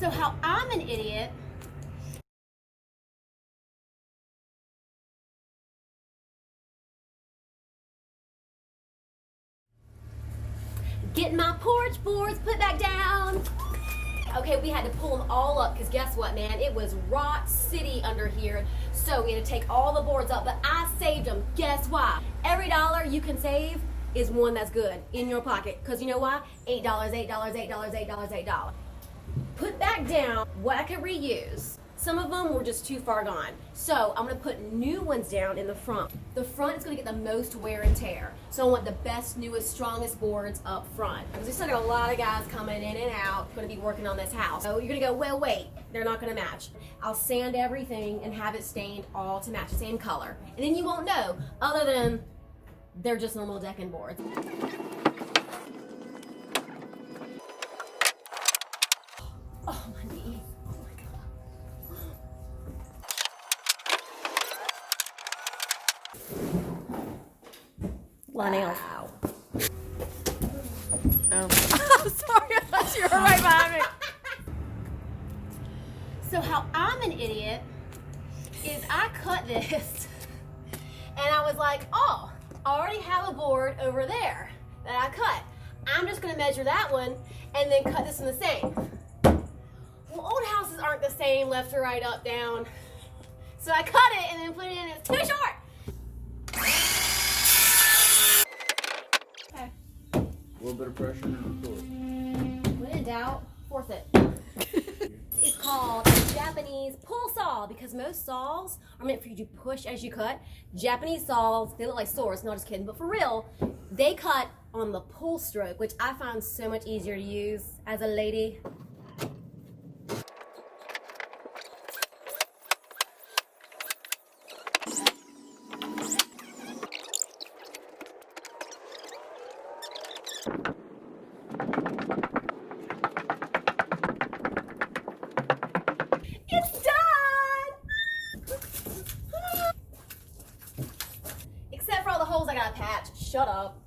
So how I'm an idiot getting my porch boards put back down. Okay, we had to pull them all up because guess what, man? It was rock city under here. So we had to take all the boards up, but I saved them. Guess why? Every dollar you can save is one that's good in your pocket. Because you know why? $8, $8, $8, $8, $8. Put back down what I could reuse. Some of them were just too far gone. So I'm gonna put new ones down in the front. The front is gonna get the most wear and tear. So I want the best, newest, strongest boards up front. Because we still got a lot of guys coming in and out, gonna be working on this house. So you're gonna go, well, wait, they're not gonna match. I'll sand everything and have it stained all to match the same color. And then you won't know, other than they're just normal decking boards. Oh, my knee. Oh my God. Wow. Oh. Sorry, I thought you were right behind me. So how I'm an idiot is I cut this and I was like, oh, I already have a board over there that I cut. I'm just gonna measure that one and then cut this in the same. Well, old houses aren't the same left to right, up, down. So I cut it and then put it in, it's too short. Okay. A little bit of pressure and record. When in doubt, force it. It's called a Japanese pull saw because most saws are meant for you to push as you cut. Japanese saws, they look like swords, not just kidding, but for real, they cut on the pull stroke, which I find so much easier to use as a lady. It's done! Except for all the holes I gotta patch. Shut up.